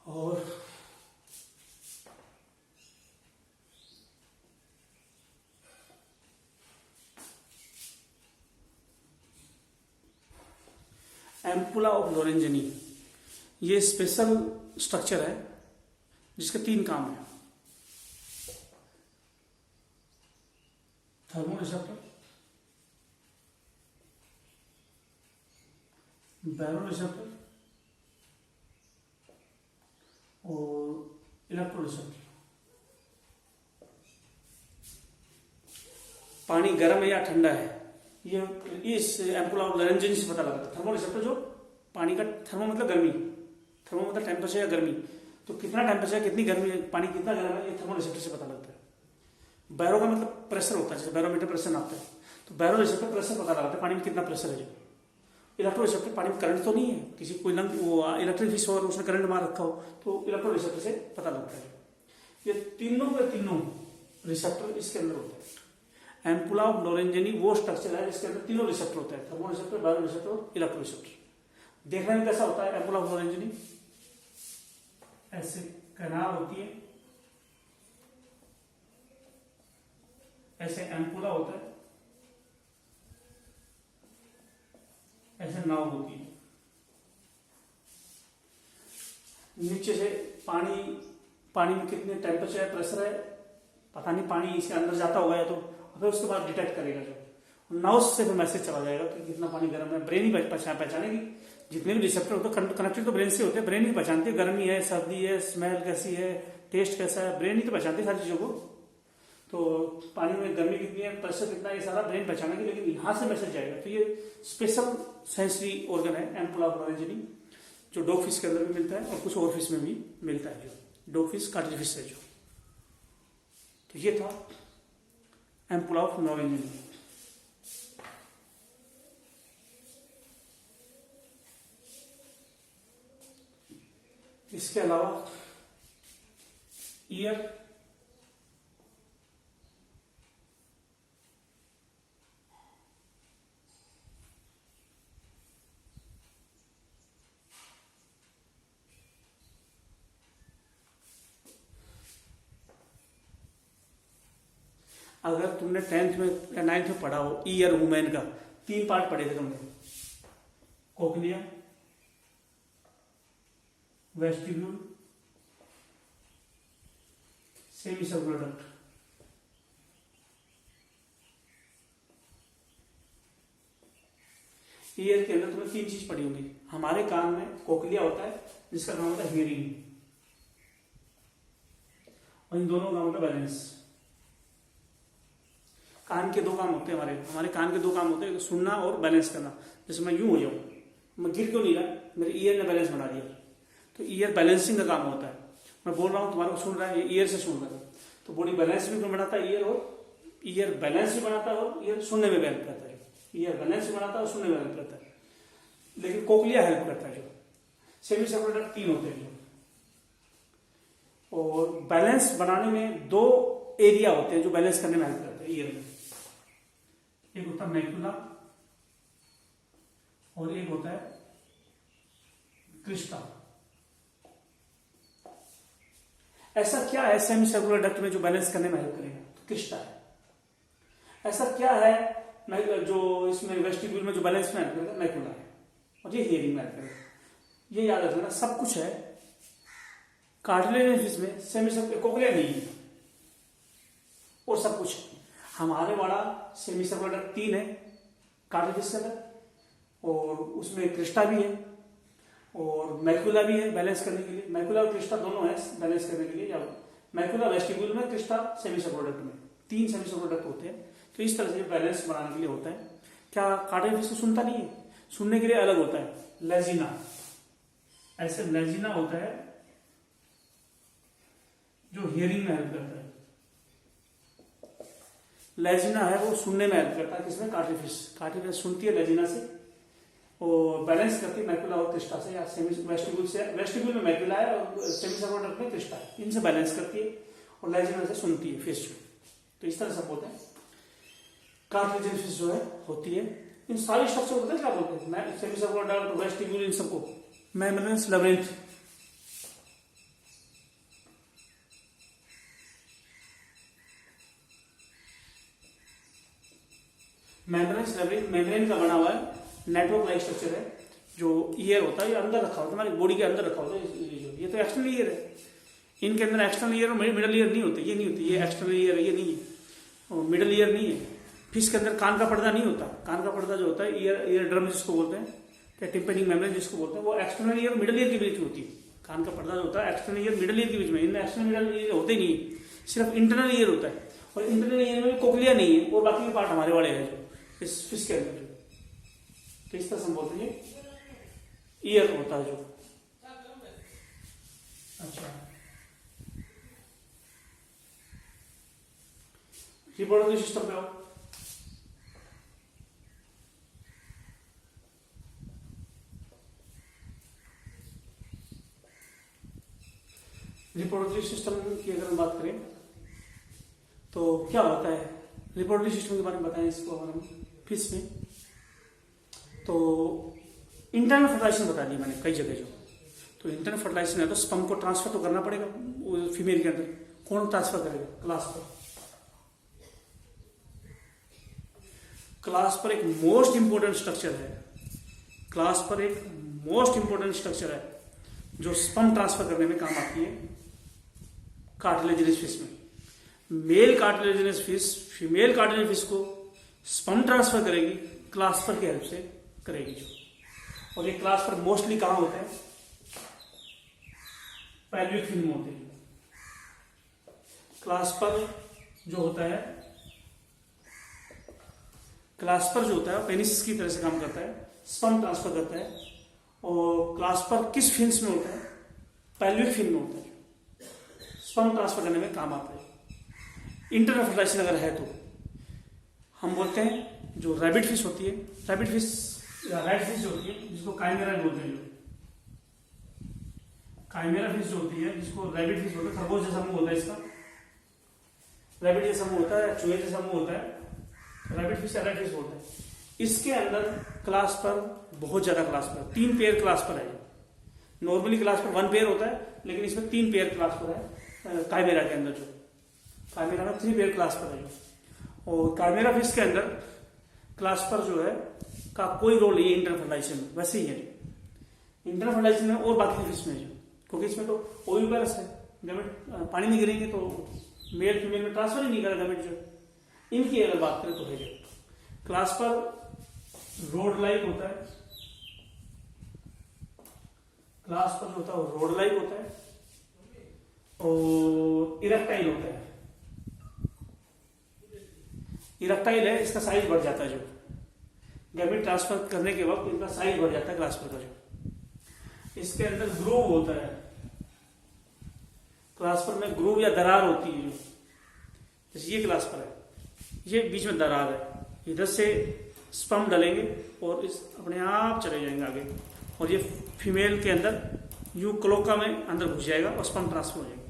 और एम्पुला ऑफ लोरेंजिनी, ये स्पेशल स्ट्रक्चर है जिसके 3 काम है। थर्मोरिसेप्टर, बैरोरिसेप्टर और इलेक्ट्रोरिसेप्टर। पानी गर्म है या ठंडा है, ये इस एम्पुला ऑफ लोरेंजिनी से पता लगता है। थर्मोरिसेप्टर जो पानी का, थर्मो मतलब गर्मी, थर्मो मतलब टेम्परेचर या गर्मी, तो कितना टेम्परेचर, कितनी गर्मी है, पानी कितना गर्म है, ये थर्मोरिसेप्टर से पता लगता है। बैरो का मतलब प्रेशर होता है, जैसे बैरोमीटर प्रेशर नापता है, तो बैरोरिसेप्टर प्रेशर पता लगाता है पानी में कितना प्रेशर है। इलेक्ट्रोरिसेप्टर पानी में करंट तो नहीं है, किसी कोई वो इलेक्ट्रिक फिश और उसने करंट मार रखा हो, तो इलेक्ट्रोरिसेप्टर से पता लगता है। ये तीनों के तीनों रिसेप्टर इसके अंदर होते हैं। एम्पुला ऑफ लोरेंजिनी वो स्ट्रक्चर है जिसके अंदर तीनों रिसेप्टर होते हैं, थर्मो रिसेप्टर, बायो रिसेप्टर और इलेक्ट्रो रिसेप्टर। देखने में कैसा होता है एम्पुला ऑफ लोरेंजिनी? ऐसे कैनाल होती है, ऐसे एम्पुला होता है, ऐसे नाव होती है। नीचे से पानी में कितने टेम्परेचर है, प्रेशर है, पता नहीं, पानी इसके अंदर जाता होगा या तो, फिर उसके बाद डिटेक्ट करेगा जो नाउस से फिर मैसेज चला जाएगा कि कितना पानी गर्म है। ब्रेन ही पहचानेगी, जितने भी रिसेप्टर होते हैं कनेक्टेड तो ब्रेन से होते हैं, ब्रेन ही पहचानती है गर्मी है, सर्दी है, स्मेल कैसी है, टेस्ट कैसा है, ब्रेन ही तो पहचानती है सारी चीजों को। तो पानी में गर्मी कितनी है, प्रेशर कितना है, ये सारा ब्रेन पहचानेगी, लेकिन यहां से मैसेज जाएगा। तो ये स्पेशल सेंसरी ऑर्गन है एम्पुला ऑफ लोरेंजिनी, जो डॉग फिश के अंदर भी मिलता है और कुछ और फिश में भी मिलता है, जो डॉग फिश कार्टिज फिश है जो। तो ये था एम्पुला ऑफ लोरेंजिनी। इसके अलावा ईयर, अगर तुमने 10th में या 9th में पढ़ा हो ईयर वुमेन का, 3 पार्ट पढ़े थे तुमने, cochlea, vestibule, semi circular duct. Year के अंदर तुम्हें 3 चीज पढ़ी होंगी। हमारे कान में कोक्लिया होता है जिसका काम होता है हियरिंग, और इन दोनों का होता है बैलेंस। कान के 2 काम होते हैं हमारे कान के 2 काम होते हैं, सुनना और बैलेंस करना। जैसे मैं यूं हो जाऊं, मैं गिर क्यों नहीं रहा, मेरे ईयर ने बैलेंस बना दिया। तो ईयर बैलेंसिंग का काम होता है। मैं बोल रहा हूं, तुम्हारे को सुन रहा है, ये ईयर से सुन रहा है, तो बॉडी बैलेंस भी बनाता है ईयर, और ईयर बैलेंस भी बनाता है और ईयर सुनने में हेल्प करता है। ईयर बैलेंस भी बनाता है और सुनने में हेल्प करता है, लेकिन कोक्लिया हेल्प करता है। जो सेमी सर्कुलर डक्ट 3 होते हैं जो, और बैलेंस बनाने में 2 एरिया होते हैं जो बैलेंस करने में हेल्प करते हैं ईयर में। एक होता है मैकुला और एक होता है क्रिस्टा। ऐसा क्या है सेमी सर्कुलर डक्ट में जो बैलेंस करने में हेल्प करेगा? तो क्रिस्टा है। ऐसा क्या है जो इसमें वेस्टिब्यूल में जो बैलेंस में हेल्प करेगा? मैकुला है, और ये हियरिंग में हेल्प करेगा। ये याद रखना, सब कुछ है कार्टिलेजिनस फिश में, सेमी सर्कुलर कोक्लिया नहीं है, और सब कुछ है। हमारे वाला सेमी सर्कुलर डक्ट 3 है कार्टिलेजिनस के अंदर, और उसमें क्रिस्टा भी है और मैकुला भी है बैलेंस करने के लिए। मैकुला और क्रिस्टा दोनों है बैलेंस करने के लिए। या मैकुला वेस्टिब्यूल में, क्रिस्टा सेमी सर्कुलर डक्ट में, 3 सेमी सर्कुलर डक्ट होते हैं। तो इस तरह से बैलेंस बनाने के लिए होता है। क्या कार्टिलेजिनस को सुनता नहीं है? सुनने के लिए अलग होता है लेजिना, ऐसे लेजिना होता है जो हियरिंग में हेल्प करता है। लेजिना है वो सुनने में हेल्प करता है, किसमें? कार्टिलेजिनस सुनती है लेजिना से, और बैलेंस करती है मैकुला और क्रिस्टा से, या सेमी वेस्टिब्यूल से। वेस्टिब्यूल में मैकुला है और सेमी सर्कुलर डक्ट में क्रिस्टा है, इनसे बैलेंस करती है और लेजिना से सुनती है फिश। तो इस तरह से बोलते हैं कार्टिलेजिनस फिश जो है होती है। इन सारी स्ट्रक्चर को क्या बोलते हैं? सेमी सर्कुलर डक्ट, वेस्टिब्यूल, इन सबको membranes labyrinth. Membranes labyrinth membrane का बना हुआ है, नेटवर्क लाइक स्ट्रक्चर है। जो ईयर होता है ये अंदर रखा होता है, हमारी बॉडी के अंदर रखा होता है। ये तो एक्सटर्नल ईयर है, इनके अंदर एक्सटर्नल ईयर और मिडल ईयर नहीं होते, ये नहीं होती, ये एक्सटर्नल ईयर है, ये नहीं है, और मिडल ईयर नहीं है। फिश के अंदर कान का पर्दा नहीं होता। कान का पर्दा जो होता है ईयर ड्रम जिसको बोलते हैं, या टिम्पेनिक मेम्ब्रेन जिसको बोलते हैं, वो एक्सटर्नल ईयर मिडल ईयर के बीच में होती है। कान का पर्दा जो होता है एक्सटर्नल ईयर मिडल ईयर के बीच में, इनमें एक्सटर्नल मिडल ईयर होते नहीं है, सिर्फ इंटरनल ईयर होता है। और इंटरनल ईयर में कोक्लिया नहीं है, और बाकी के पार्ट हमारे वाले हैं जो इस फिश के अंदर। तो इस तरह से हम बोलते हैं ईयर होता है जो। अच्छा, रिप्रोडक्टिव सिस्टम पे आओ। रिप्रोडक्टिव सिस्टम की अगर हम बात करें तो क्या होता है रिप्रोडक्टिव सिस्टम के बारे में बताएं इसको हम फिश में। तो इंटरनल फर्टिलाइजेशन बता दिया मैंने कई जगह जो। तो इंटरनल फर्टिलाइजेशन है तो स्पर्म को ट्रांसफर तो करना पड़ेगा फीमेल के अंदर। कौन ट्रांसफर करेगा? क्लास पर एक मोस्ट इंपोर्टेंट स्ट्रक्चर है, क्लास पर एक मोस्ट इंपोर्टेंट स्ट्रक्चर है जो स्पर्म ट्रांसफर करने में काम आती है कार्टिलेजिनस फिश में। Male cartilaginous fish female cartilaginous fish को स्पर्म ट्रांसफर करेगी, क्लास्पर की हेल्प से करेगी जो। और ये क्लास्पर मोस्टली कहां होते हैं? पेल्विक फिन में होते हैं। क्लास्पर जो होता है, क्लास्पर जो होता है पेनिस की तरह से काम करता है, स्पर्म ट्रांसफर करता है। और क्लास्पर किस फिन्स में होता है? पेल्विक फिन में होता है, स्पर्म ट्रांसफर करने में काम आता है। इंटरनल फर्टिलाइजेशन अगर है तो हम बोलते हैं जो रैबिट फिश होती है, रैबिट फिश या रैट फिश जो होती है जिसको काइमेरा बोलते हैं, काइमेरा फिश जो होती है जिसको रैबिट फिश बोलते हैं, खरगोश जैसा मुंह होता है इसका, रैबिट जैसा मुंह होता है, चूहे जैसा मुंह होता है, रैबिट फिश या रैट फिश बोलते हैं। इसके अंदर क्लास पर बहुत ज्यादा क्लास पर 3 पेयर क्लास पर है। नॉर्मली क्लास पर 1 पेयर होता है, लेकिन इसमें 3 पेयर क्लास पर है काइमेरा के अंदर जो। काइमेरा में 3 पेयर क्लास पर है। और काइमेरा फिश के अंदर क्लास पर जो है का कोई रोल नहीं है इंटरनल फर्टिलाइजेशन में, वैसे ही है इंटरनल फर्टिलाइजेशन में और बाकी फिश में जो, क्योंकि इसमें तो ओविपेरस है, गैमेट पानी में गिरेंगे तो मेल फीमेल में ट्रांसफर ही नहीं करेगा गैमेट जो। इनकी अगर बात करें तो है क्लास पर रोड लाइक होता है, क्लास पर जो होता है वो रोड लाइक होता है और इरेक्टाइल होता है। इरेक्टाइल है, इसका साइज बढ़ जाता है जो गैमेट ट्रांसफर करने के वक्त इनका साइज बढ़ जाता है क्लास्पर का जो। इसके अंदर ग्रूव होता है, क्लास्पर में ग्रूव या दरार होती है जो, जैसे ये क्लास्पर है, ये बीच में दरार है, इधर से स्पर्म डालेंगे और इस अपने आप चले जाएंगे आगे और ये फीमेल के अंदर यू क्लोका में अंदर घुस जाएगा और स्पर्म ट्रांसफर हो जाएगा।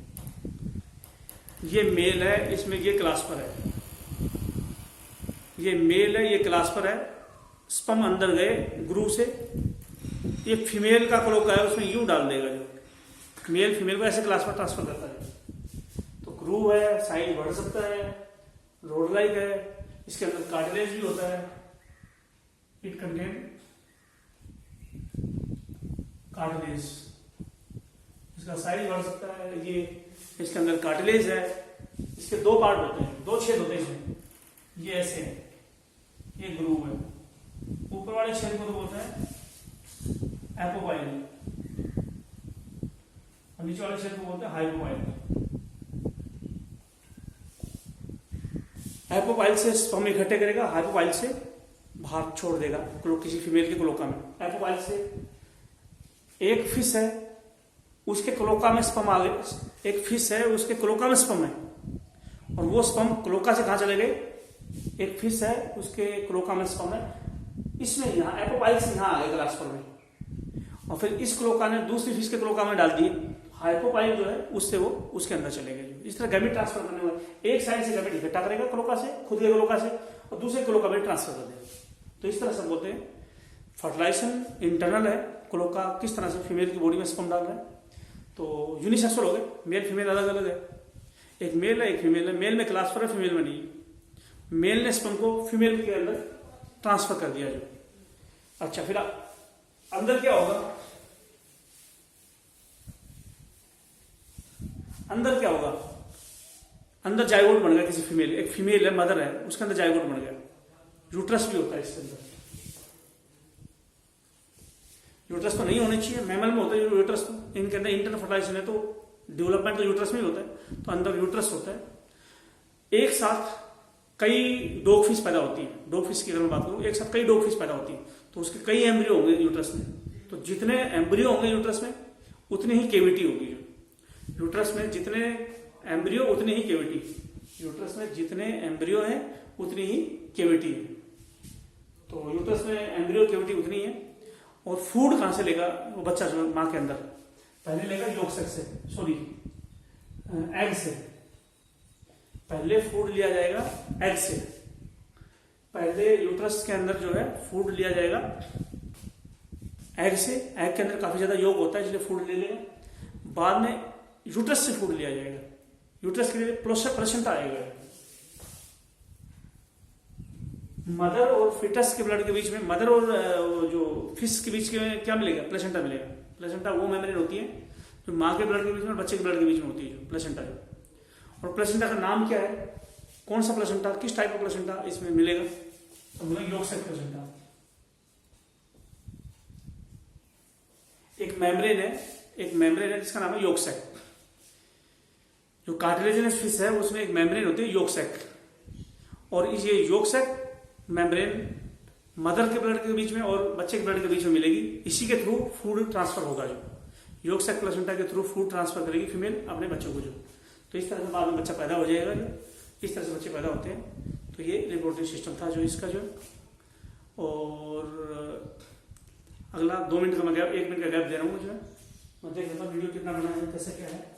ये मेल है, इसमें ये क्लास्पर है, ये मेल है, ये क्लास्पर है, स्पर्म अंदर गए ग्रूव से, ये फीमेल का क्लोका है उसमें यू डाल देगा जो मेल फीमेल को ऐसे क्लास्पर ट्रांसफर करता है। तो ग्रूव है, साइज बढ़ सकता है, रोड लाइक है, इसके अंदर कार्टिलेज भी होता है, इट कंटेन कार्टिलेज, इसका साइज बढ़ सकता है। ये इसके अंदर कार्टिलेज है, इसके 2 पार्ट होते हैं, 2 छेद होते हैं इसमें, ये ऐसे है, ये ग्रूव है, ऊपर वाले छेद को तो बोलते हैं एपोपाइल और नीचे वाले छेद को बोलते हैं हाइपोपाइल। एपोपाइल से स्पर्म इकट्ठे करेगा, हाइपोपाइल से बाहर छोड़ देगा किसी फीमेल के क्लोका में। एपोपाइल से एक फिश है उसके क्लोका में स्पर्म आ गए, एक फिश है उसके क्लोका में स्पर्म है और वो स्पर्म क्लोका से कहां चले गए? एक फिश है उसके क्लोका में स्पर्म है, इसमें यहां एपोपाइल से यहां आ गए क्लास्पर में और फिर इस क्लोका ने दूसरी फिश के क्लोका में डाल दिए, हाइपोपाइल जो है उससे वो उसके अंदर चले गए। इस तरह गैमेट ट्रांसफर करने वाले एक साइड से गैमेट इकट्ठा करेगा क्लोका से, खुद के क्लोका से, और दूसरे क्लोका में ट्रांसफर कर देगा। तो इस तरह से बोलते हैं फर्टिलाइजेशन इंटरनल है, क्लोका किस तरह से फीमेल की बॉडी में स्पर्म डाल रहा है। तो यूनिसेक्सुअल हो गए, मेल फीमेल अलग अलग है, एक मेल है एक फीमेल है, मेल में क्लास्पर है फीमेल में नहीं। मेल ने स्पर्म को फीमेल के अंदर ट्रांसफर कर दिया जो। अच्छा फिर अंदर क्या होगा? अंदर क्या होगा? अंदर जाइगोट बन गया किसी फीमेल, एक फीमेल है मदर है उसके अंदर जाइगोट बन गया, यूट्रस भी होता है इसके अंदर। यूट्रस तो नहीं होना चाहिए, मैमल में होता है यूट्रस, तो इनके अंदर इंटरनल फर्टिलाइजेशन है तो डेवलपमेंट तो यूट्रस में ही होता है, तो अंदर यूट्रस होता है। एक साथ कई डॉग फिश पैदा होती है, डॉग फिश की अगर मैं बात करूं, एक साथ कई डॉग फिश पैदा होती है तो उसके कई एम्ब्रियो होंगे यूट्रस में, तो जितने एम्ब्रियो होंगे यूट्रस में उतनी ही केविटी होगी। यूट्रस में जितने एम्ब्रियो उतनी ही केविटी, यूट्रस में जितने एम्ब्रियो है उतनी ही केविटी है। तो यूट्रस में एम्ब्रियो केविटी उतनी है। और फूड कहां से लेगा वो बच्चा जो मां के अंदर? पहले लेगा यॉर्क सेक्स से, सॉरी एग से, पहले फूड लिया जाएगा एग से, पहले यूट्रस के अंदर जो है फूड लिया जाएगा एग से। एग के अंदर काफी ज्यादा योग होता है इसलिए फूड ले लेगा। बाद में यूट्रस से फूड लिया जाएगा। यूट्रस के लिए प्लेसेंटा आएगा। मदर और फिटस के ब्लड के बीच में, मदर और जो फिश के बीच में क्या मिलेगा? प्लेसेंटा मिलेगा। प्लेसेंटा वो मेम्ब्रेन होती है जो माँ के ब्लड के बीच में और बच्चे के ब्लड के बीच में होती है, जो प्लेसेंटा जो। और प्लेसेंटा का नाम क्या है? कौन सा प्लेसेंटा, किस टाइप का प्लेसेंटा इसमें मिलेगा? तो मिलेगा योगसेक प्लेसेंटा। एक मेम्ब्रेन है जिसका नाम है योगसेक। जो कार्टिलेजिनस फिश है उसमें एक मेम्ब्रेन होती है योगसेक, और ये योगसेक मेम्ब्रेन मदर के ब्लड के बीच में और बच्चे के ब्लड के बीच में मिलेगी। इसी के थ्रू फूड ट्रांसफर होगा। जो योगसेक प्लेसेंटा के थ्रू फूड ट्रांसफर करेगी फीमेल अपने बच्चों को। जो तो इस तरह से बाद में बच्चा पैदा हो जाएगा। जो इस तरह से बच्चे पैदा होते हैं। तो ये रिप्रोडक्टिव सिस्टम था जो इसका जो। और अगला 2 मिनट का मैं गैप, 1 मिनट का गैप दे रहा हूँ। जो है मैं देख लेता हूँ वीडियो कितना बना है, कैसे क्या है।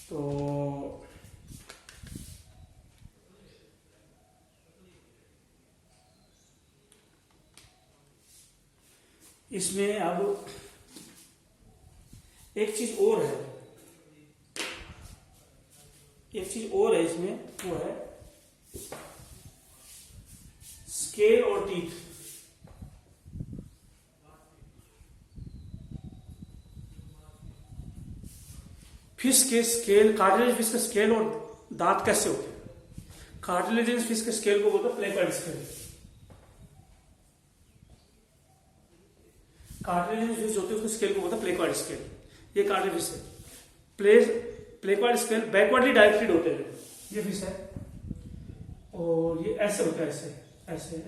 तो इसमें अब एक चीज और है इसमें, वो है स्केल और टीथ। फिश के स्केल, कार्टिलेज फिश के स्केल और दांत कैसे होते हैं? कार्टिलेजियस फिश के स्केल को बोलते हैं प्लेकॉइड स्केल। कार्टिलेजियस फिश होती है उसके स्केल को बोलते हैं प्लेकॉइड स्केल। ये कार्टिलेजियस है। प्लेकॉइड स्केल बैकवर्डली डायरेक्टेड होते हैं। ये फिश है और ये ऐसे होता है, ऐसे।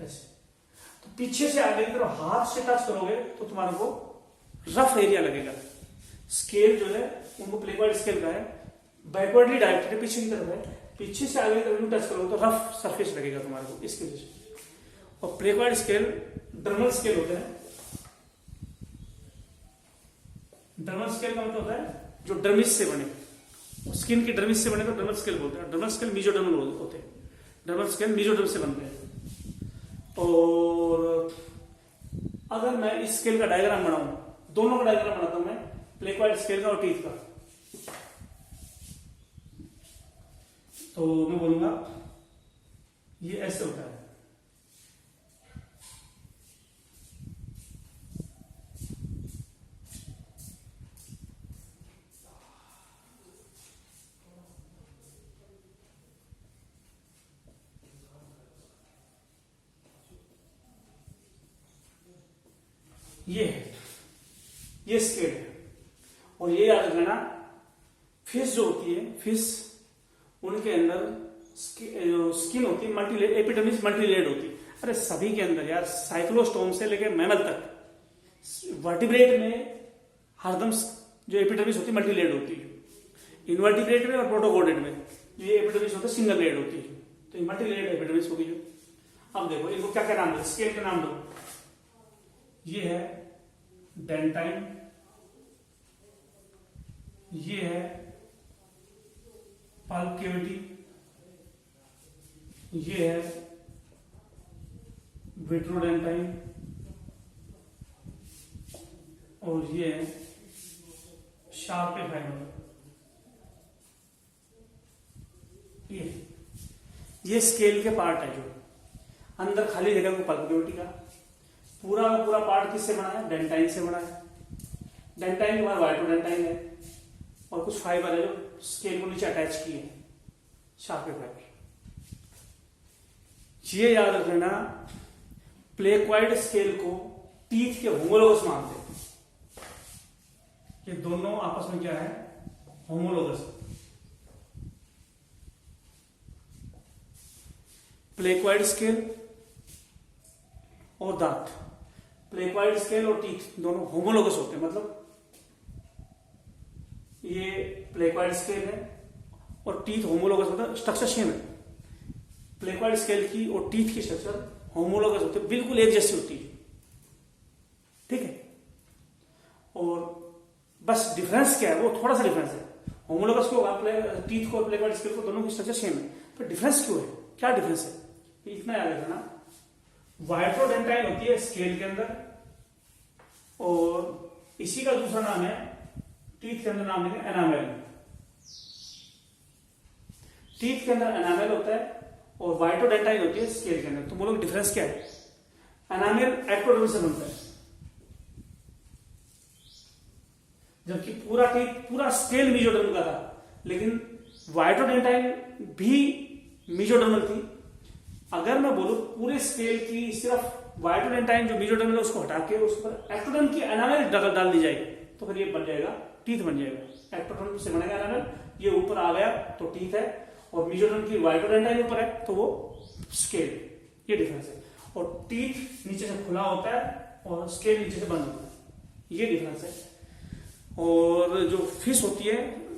तो पीछे से आगे की तरफ हाथ से टच करोगे तो तुम्हारे को रफ एरिया लगेगा। स्केल जो है उनको प्लेकॉइड स्केल का है, बैकवर्डली डायरेक्टेड पीछे की तरफ है। पीछे से आगे की तरफ टच करोगे तो रफ सरफेस लगेगा तुम्हारे को, इसके वजह से। और प्लेकॉइड स्केल डर्मल स्केल होते हैं। डर्मल स्केल का मतलब होता है जो डर्मिस से बने, स्किन की डर्मिस से बने तो डर्मल स्केल बोलते हैं। डर्मल स्केल मीजोडर्मल होते हैं। डर्मल स्केल मीजोडर्म से बनते हैं। और अगर मैं इस स्केल का डायग्राम बनाऊं, दोनों का डायग्राम बनाता हूं मैं, प्लेकॉइड स्केल का और टीथ का, तो मैं बोलूंगा ये ऐसे होता है। ये स्केल है। और ये याद रखना, फिश जो होती है, फिश उनके अंदर जो स्किन होती है मल्टीलेड, एपिडर्मिस मल्टीलेड होती है। अरे सभी के अंदर यार, साइक्लोस्टोम से लेकर मैमल तक वर्टिब्रेट में हरदम जो एपिडर्मिस होती है मल्टीलेड होती है। इनवर्टिब्रेट में और प्रोटोकोडेड में जो ये एपिडर्मिस होता है सिंगल लेड होती है। तो ये मल्टीलेड एपिडर्मिस होगी जो। अब देखो इनको क्या क्या नाम दो, स्केल का नाम दो। ये है डेंटाइन, ये है पल्प कैविटी, ये है विट्रोडेंटाइन, और ये है शार्पे फाइबर। ये स्केल के पार्ट है जो अंदर खाली जगह को पल्प कैविटी का पूरा का पूरा पार्ट किससे बना है? डेंटाइन से बना है। डेंटाइन के बाद वाइट्रोडेंटाइन है और कुछ फाइबर है जो स्केल को नीचे अटैच किए हैं, शार्पे फाइबर। ये याद रखना, प्लेकॉइड स्केल को टीथ के होमोलोगस मानते हैं। ये दोनों आपस में क्या है? होमोलोगस। प्लेकॉइड स्केल और दांत, प्लेकॉइड स्केल और टीथ दोनों होमोलोगस होते हैं। मतलब ये प्लेकॉइड स्केल है और टीथ होमोलोगस, मतलब स्ट्रक्चर सेम है। प्लेकॉइड स्केल की और टीथ की स्ट्रक्चर होमोलोगस होते हैं, बिल्कुल एक जैसी होती है। ठीक है। और बस डिफरेंस क्या है? वो थोड़ा सा डिफरेंस है। होमोलोगस को टीथ को प्लेकॉइड स्केल को दोनों की स्ट्रक्चर सेम है, पर डिफरेंस क्यों है, क्या डिफरेंस है, इतना याद रखना। वाइट्रोडेंटाइन होती है स्केल के अंदर, और इसी का दूसरा नाम है टीथ के अंदर, नाम है एनामेल। टीथ के अंदर एनामेल होता है और वाइट्रोडेंटाइन होती है स्केल के अंदर। तो बोलो डिफरेंस क्या है, एनामेल एक्टोडर्म से बनता है, जबकि पूरा टीथ पूरा स्केल मीजोडर्म का था, लेकिन वाइट्रोडेंटाइन भी मीजोडर्मल थी। अगर मैं बोलूं पूरे स्केल की सिर्फ वाइट्रोडेंटाइन जो मीजोडर्मल है उसको हटा के उस पर एक्टोडर्म की एनामेल डाल दी जाएगी, तो फिर ये बन जाएगा टीथ बन जाएगा। एक्टोडर्म से बनेगा एनामेल, ये ऊपर आ गया तो टीथ है, और मीजोडर्म की वाइट्रोडेंटाइन ऊपर है तो वो स्केल। ये डिफरेंस है। और टीथ नीचे से खुला होता है और स्केल नीचे से बंद होता है, ये डिफरेंस है। और जो फिश होती है,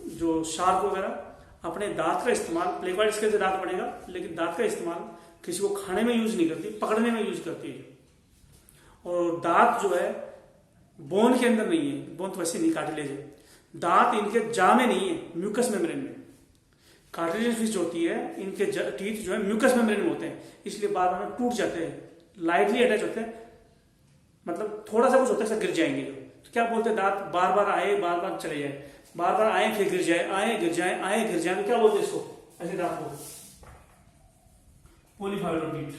जो शार्क वगैरह, अपने दांत का इस्तेमाल, प्लेकॉर्ड स्केल से दांत बनेगा, लेकिन दांत का इस्तेमाल किसी को खाने में यूज नहीं करती, पकड़ने में यूज करती है। और दांत जो है बोन के अंदर नहीं है, बोन तो वैसे नहीं, कार्टिलेज है। दांत इनके जा में नहीं है, म्यूकस मेम्ब्रेन में। कार्टिलेज फिश जो होती है, इनके टीथ जो है म्यूकस मेम्ब्रेन में होते हैं, इसलिए बार बार टूट जाते हैं, लाइटली अटैच होते हैं, मतलब थोड़ा सा कुछ होता है ऐसा गिर जाएंगे। तो क्या बोलते हैं, दांत बार बार आए बार बार चले जाए, बार बार आए फिर गिर जाए, आए गिर जाए, आए गिर जाए, तो क्या बोलते हैं इसको, ऐसे दांत को पॉलीफाइडोटीथ।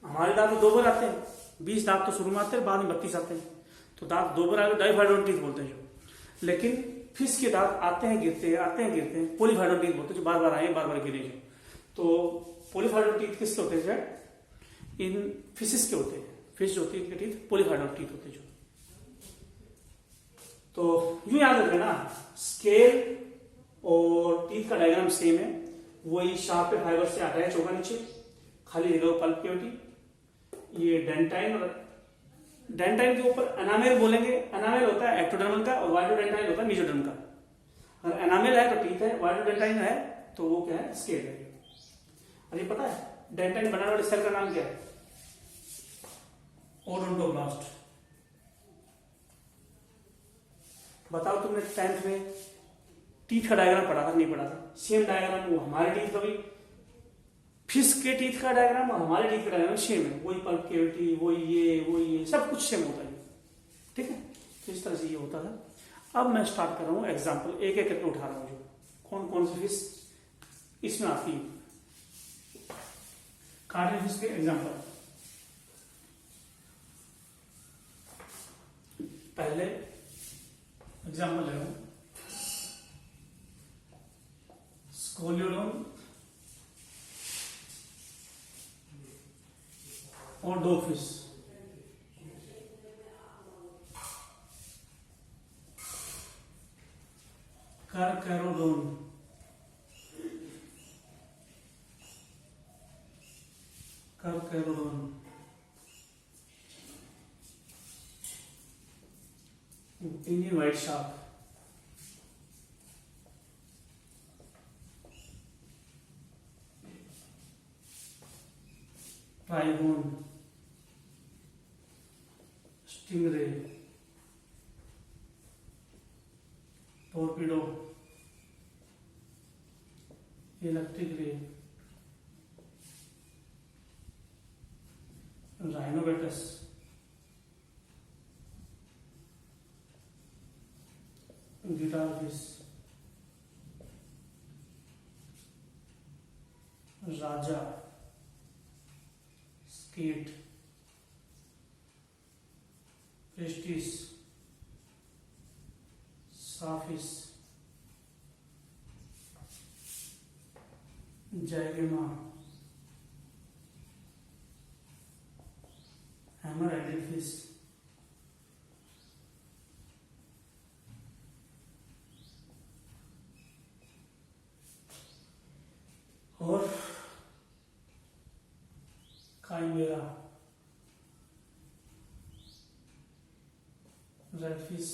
हमारे दांत तो दो बार आते हैं, 20 दांत तो शुरू में आते हैं, बाद में 32 आते हैं, तो दांत दो बार आए डाइफाइडोटीथ बोलते हैं जो। लेकिन फिश के दांत आते हैं गिरते हैं, आते हैं गिरते हैं, पॉलीफाइडोटीथ बोलते हैं, जो बार बार आए बार बार गिरे जो। तो पॉलीफाइडोटीथ किसके होते हैं, इन फिशेस के होते हैं। फिश जो होती है इनके टीथ पॉलीफाइडोटीथ होते हैं जो। तो यूं याद रखें ना, स्केल और टीथ का डायग्राम सेम है, वही शार्प फाइबर से अटैच होगा नीचे, खाली रहेगा पल्प कैविटी। ये डेंटाइन, और डेंटाइन के ऊपर एनामेल बोलेंगे। एनामेल होता है एक्टोडर्मल का, और वाइट्रोडेंटाइन होता है मीजोडर्म का। अगर एनामेल है तो टीथ है, वाइट्रोडेंटाइन है तो वो क्या है, स्केल है। अरे पता है डेंटाइन बनाने वाले सेल का नाम क्या है, ओडोंटोब्लास्ट। बताओ तुमने 10th में टीथ का डायग्राम पढ़ा था, नहीं पढ़ा था? सेम डायग्राम, वो हमारे टीथ का भी, फिश के टीथ का डायग्राम और हमारे टीथ का डायग्राम सेम है, वही पल्प कैविटी, वही ये सब कुछ सेम होता है, ठीक है। तो इस तरह से ये होता था। अब मैं स्टार्ट कर रहा हूँ एग्जाम्पल, एक एक करके उठा रहा हूँ, जो कौन कौन सी फिश इसमें आती है, कार्टिलेज फिश के एग्जाम्पल। पहले एग्जाम्पल ले रहा हूं, स्कोलियोडोन और dogfish. Carcharodon, carcharodon, Indian white shark, trygon, stingray, torpedo, electric ray, rhinobatos, guitar fish, raja, skate, pristis, sawfish, zygaena, hammer headed fish, और काइमेरा, रेडफिश।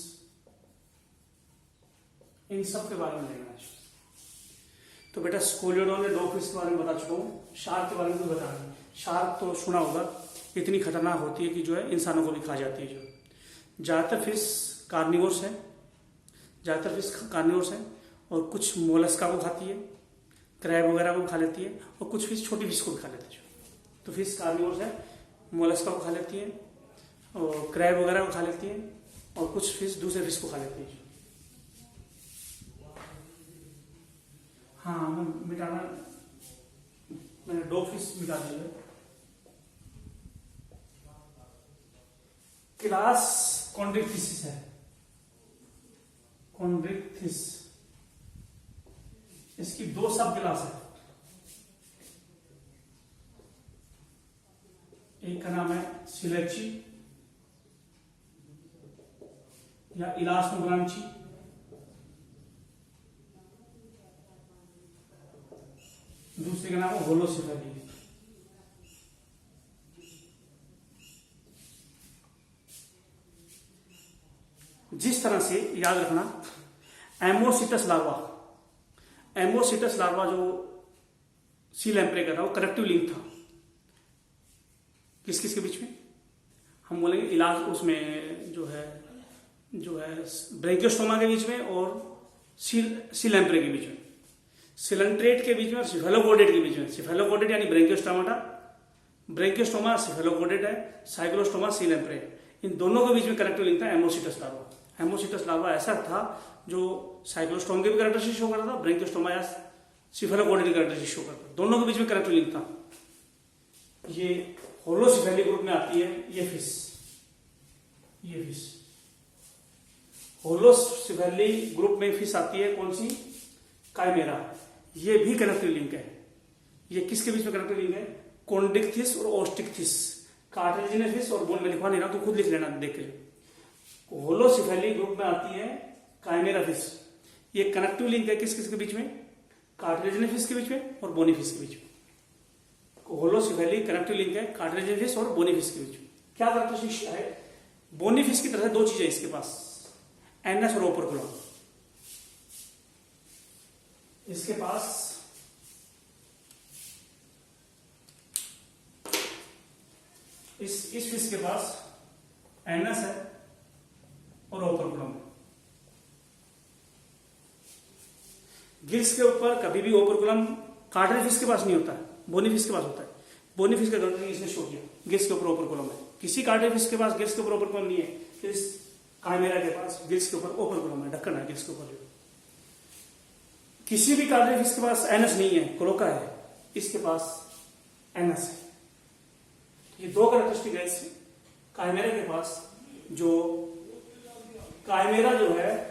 इन सब के बारे में देखना है। तो बेटा स्कोलियोडोन और डॉगफिश के बारे में बता चुका हूँ, शार्क के बारे में भी बता रहा हूँ। शार्क तो सुना होगा, इतनी खतरनाक होती है कि जो है इंसानों को भी खा जाती है। जो ज़्यादातर फिश कार्निवोर्स हैं, ज़्यादातर फिश कार्निवोर्स हैं, और कुछ मोलस्का को खाती है, क्रैब वगैरह को खा लेती है, और कुछ फिश छोटी फिश को भी खा लेती है। तो फिश कार्निवोरस है, मोलस्का को खा लेती है और क्रैब वगैरह को खा लेती है, और कुछ फिश दूसरे फिश को खा लेती है। हाँ, मिटाना, मैंने डॉग फिश मिटा दी है। क्लास कॉन्ड्रिक्थिस है, कॉन्ड्रिक्थिस, इसकी 2 सब क्लास है। एक का नाम है सिलेची या इलास्टोब्रांची, दूसरे का नाम है होलोसिफेली। जिस तरह से याद रखना, एमोसिटस लार्वा, एमोसिटस लार्वा जो सी लैम्प्रे का था, वो कनेक्टिव लिंक था किस किस के बीच में, हम बोलेंगे इलाज उसमें जो है ब्रैंकियोस्टोमा के बीच में और सी लैम्प्रे के बीच में, सिलेंट्रेट के बीच में और सिफेलोकोडेट के बीच में। सिफेलोकोडेट यानी ब्रैंकियोस्टोमाटा, ब्रैंकियोस्टोमा सिफेलोकोडेट है, साइक्लोस्टोमा सी लैम्प्रे, इन दोनों के बीच में कनेक्टिव लिंक था एमोसिटस लार्वा। एमोसिटस लार्वा ऐसा था जो साइक्लोस्टोम के भी कैरेक्टरिस्टिक शो करता था, ब्रैंकियोस्टोमा या सिफेलोकोडेट के कैरेक्टरिस्टिक शो करता था, दोनों के बीच में कनेक्टिव लिंक था। ये होलोसिफेली ग्रुप में आती है ये फिश, ये फिश होलोसिफेली ग्रुप में फिश आती है, कौन सी, काइमेरा। ये भी कनेक्टिव लिंक है। ये किसके बीच में कनेक्टिव लिंक है, कॉन्ड्रिक्थिस और ओस्टिक्थिस, कार्टिलेजिनस फिश और बोन में लिखवा नहीं रहा, तो खुद लिख लेना देख के। होलोसिफेली ग्रुप में आती है काइमेरा फिश। ये कनेक्टिव लिंक है किस किस के बीच में, कार्टिलेजिनस फिश के बीच में और बोनी फिश के बीच में। होलोसिफेली कनेक्टिव लिंक है कार्टिलेजिनस फिश और बोनी फिश के बीच में। क्या कैरेक्टरिस्टिक है, बोनी फिश की तरह 2 चीजें इसके पास, एनएस और ओपर्कुलम। इसके पास इस फिश के पास एनएस है और ओपर्कुलम। गिल्स के ऊपर कभी भी ओपर्कुलम कार्टिलेज फिश के पास नहीं होता है, बोनी फिश के पास होता है। बोनी फिश का गणना इसने शो किया, गिल्स के ऊपर ओपर्कुलम है। किसी कार्टिलेज फिश के पास गिल्स के ऊपर ओपर्कुलम नहीं है, इस काइमेरा के पास गिल्स के ऊपर ओपर्कुलम है, ढक्कन है गिल्स के ऊपर। किसी भी कार्टिलेज फिश के पास एनएस नहीं है, क्लोका है, इसके पास एनएस है। ये 2 कैरेक्टरिस्टिक है इससे। काइमेरा के पास, जो काइमेरा जो है